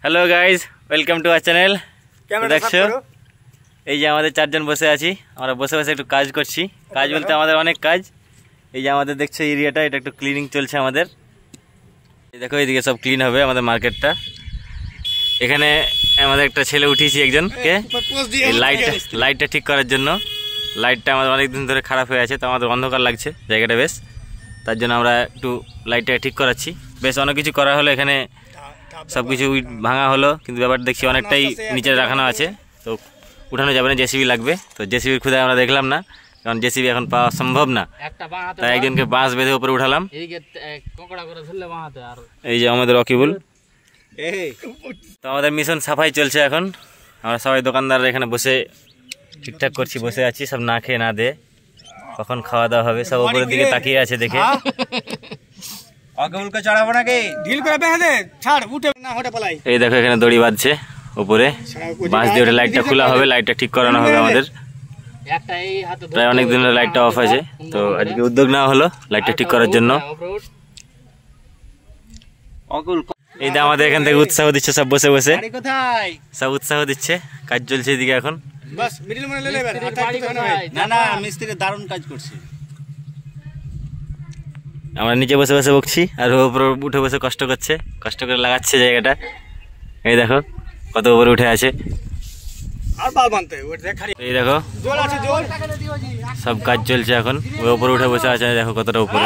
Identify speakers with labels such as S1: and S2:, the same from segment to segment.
S1: Hello guys, welcome to our channel. দেখছো এই যে আমাদের চারজন বসে আছি, আমরা বসে বসে একটু কাজ করছি। কাজ বলতে আমাদের অনেক কাজ। এই যে আমাদের দেখছো এরিয়াটা, এটা একটু ক্লিনিং চলছে আমাদের। দেখো এইদিকে সব ক্লিন হবে আমাদের মার্কেটটা। এখানে আমাদের একটা ছেলে উঠিয়েছি একজনকে লাইটটা ঠিক করার জন্য। লাইটটা আমাদের অনেক দিন ধরে খারাপ হয়ে আছে, তো আমাদের অন্ধকার লাগছে জায়গাটা বেশ, তার জন্য আমরা একটু লাইটটা ঠিক করাচ্ছি। বেশ অনেক কিছু করা হলো, এখানে সব কিছু ভাঙা হলো, কিন্তু ব্যাপারটা দেখছি অনেকটাই নিচে রাখানো আছে, তো উঠানো যাবে না, জেসিবি লাগবে। তো জেসিবির খুদে আমরা দেখলাম না, কারণ জেসিবি এখন পাওয়া সম্ভব না, তাই একজনকে বাঁশ বেঁধে উপরে উঠালাম। এই যে আমাদের রকিবুল। তো আমাদের মিশন সাফাই চলছে এখন। আমরা সবাই দোকানদার এখানে বসে ঠিকঠাক করছি, বসে আছি, সব না খেয়ে না দে কখন খাওয়া দাওয়া হবে, সব উপরের দিকে তাকিয়ে আছে দেখে। এই দেখো এখানে দড়ি বাঁধছে উপরে, বাঁশ দিয়ে লাইটটা খোলা হবে, লাইটটা ঠিক করানো হবে আমাদের। প্রায় অনেক দিনের লাইটটা অফ আছে, তো আজকে উদ্যোগ নেওয়া হলো লাইটটা ঠিক করার জন্য। এই যে আমাদের এখান থেকে উৎসাহ দিচ্ছে, সব বসে বসে সব উৎসাহ দিচ্ছে, কাজ চলছে এদিকে এখন। দারুণ কাজ করছে। আমরা নিচে বসে বসে বকছি, আর উপরে উঠে বসে কষ্ট করছে, কষ্ট করে লাগাচ্ছে জায়গাটা। এই দেখো কত উপরে উঠে আছে, এই দেখো সব কাজ চলছে এখন। ওই উপরে উঠে বসে আছে, দেখো কতটা উপরে।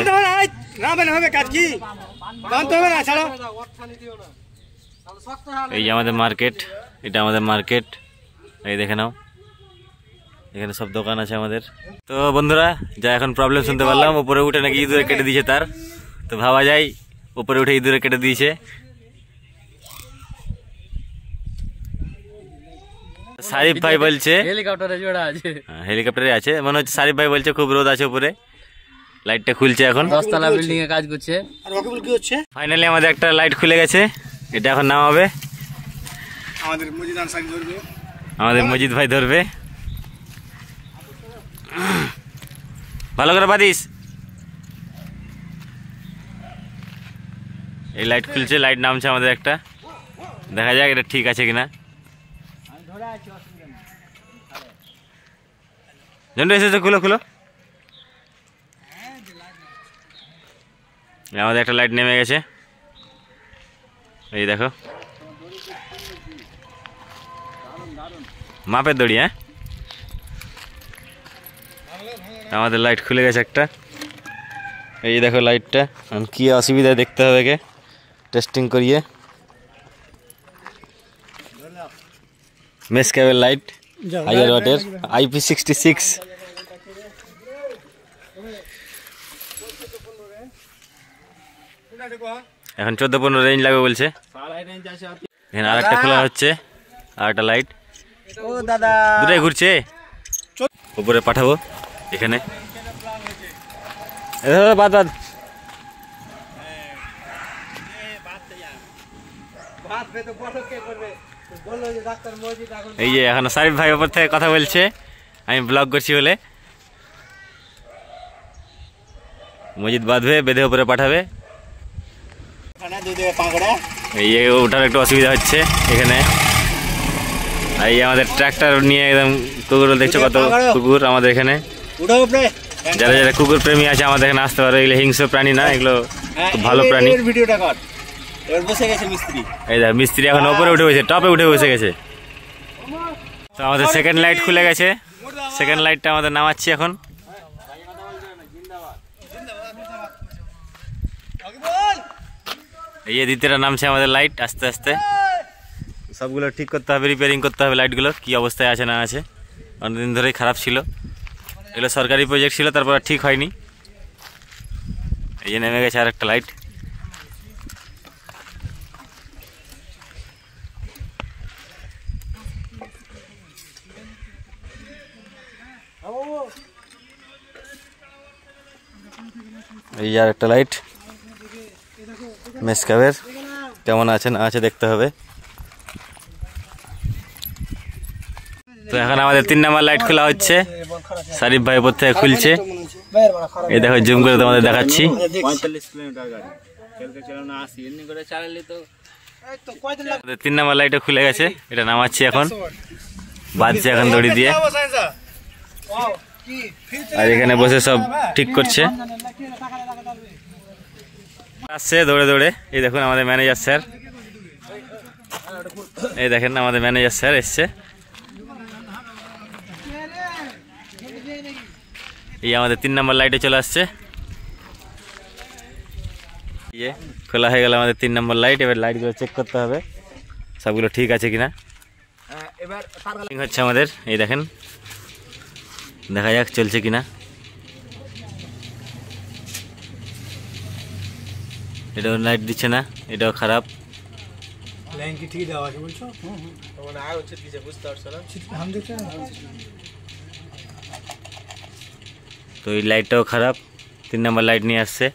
S1: এই যে আমাদের মার্কেট, এটা আমাদের মার্কেট, এই দেখে নাও, এখানে সব দোকান আছে আমাদের। তো বন্ধুরা, যা এখন প্রবলেম শুনতে পারলাম, উপরে উঠে নাকি ইঁদুরে কেটে দিয়েছে তার, তো ভাবা যায় উপরে উঠে ইঁদুরে কেটে দিয়েছে। সারিফ ভাই বলছে হেলিকপ্টারে আছে মনে হচ্ছে, সারিফ ভাই বলছে খুব রোদ আছে উপরে, লাইটটা খুলছে এখন, 10 তলা বিল্ডিং এ কাজ করছে। ফাইনালি আমাদের একটা লাইট খুলে গেছে, এটা এখন নামাবে আমাদের মজিদ ভাই ধরবে। ভালো করে বাদিস। এই লাইট খুলছে, লাইট নামছে আমাদের একটা, দেখা যাক এটা ঠিক আছে কিনা। জন্টু এসেছে, খুলো খুলো। আমাদের একটা লাইট নেমে গেছে, এই দেখো মাপের দড়ি। হ্যাঁ, আমাদের লাইট খুলে গেছে একটা, এই দেখো লাইটটা। কি অসুবিধা দেখতে হবে কে টেস্টিং করিয়ে। মেস কেবল লাইট 1000 ওয়াটের IP66। এখন 14-15 রেঞ্জ লাগবে বলছে। এখানে আরেকটা খোলা হচ্ছে, আরেকটা লাইট দুটাই ঘুরছে, উপরে পাঠাবো এখানে। বাদ বাদ এই যে এখন সারিফ ভাই ওপর থেকে কথা বলছে, আমি ব্লগ করছি বলে। মজিদ বাঁধবে, বেঁধে উপরে পাঠাবে। এই যে ওঠার একটু অসুবিধা হচ্ছে এখানে। এই আমাদের ট্রাক্টর নিয়ে একদম কুকুর দেখছো, কত কুকুর আমাদের এখানে। যারা যারা কুকুর প্রেমী আছে আমাদের এখানে আসতে পারে, এগুলো হিংস্র প্রাণী না, এগুলো খুব ভালো প্রাণী। এই দেখ মিস্ত্রি এখন উপরে উঠে বসে, টপে উঠে বসে গেছে। তো আমাদের সেকেন্ড লাইট খুলে গেছে, সেকেন্ড লাইটটা আমাদের নামাচ্ছি এখন। এই যে দ্বিতীয়টা নামছে আমাদের লাইট আস্তে আস্তে। সবগুলো ঠিক করতে হবে, রিপেয়ারিং করতে হবে লাইটগুলো, কি অবস্থায় আছে না আছে, অনেকদিন ধরেই খারাপ ছিল। এগুলো সরকারি প্রজেক্ট ছিল, তারপর ঠিক হয়নি। এই যে নেমে গেছে আর একটা লাইট। এই আর একটা লাইট মেসকাবের, কেমন আছে না আছে দেখতে হবে। তো এখন আমাদের 3 নাম্বার লাইট খোলা হচ্ছে, সারিফ ভাই উপর থেকে খুলছে। এই দেখো জুম করে তোমাদের দেখাচ্ছি। 45 কিলোমিটার গাড়ি, 3 নম্বর লাইটও খুলে গেছে, এটা নামাচ্ছি এখন, বাজছে এখন দড়ি দিয়ে। আর এখানে বসে সব ঠিক করছে, আসছে দৌড়ে দৌড়ে। এই দেখুন আমাদের ম্যানেজার স্যার, এই দেখেন আমাদের ম্যানেজার স্যার এসছে। এই আমাদের 3 নম্বর লাইটে চলে আসছে, খোলা হয়ে গেল আমাদের 3 নম্বর লাইট। এবার লাইটগুলো চেক করতে হবে সবগুলো ঠিক আছে কিনা। হচ্ছে আমাদের, এই দেখেন, দেখা যাক চলছে কিনা। এটাও লাইট দিচ্ছে না, এটাও খারাপ। তো এই লাইটটাও খারাপ, 3 নম্বর লাইট নিয়ে আসছে।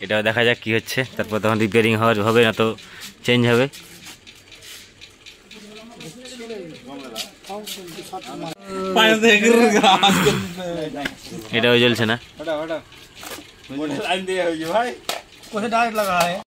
S1: এটাও দেখা যাক কি হচ্ছে, তারপর তখন রিপেয়ারিং হবে না তো চেঞ্জ হবে। এটাও জ্বলছে না।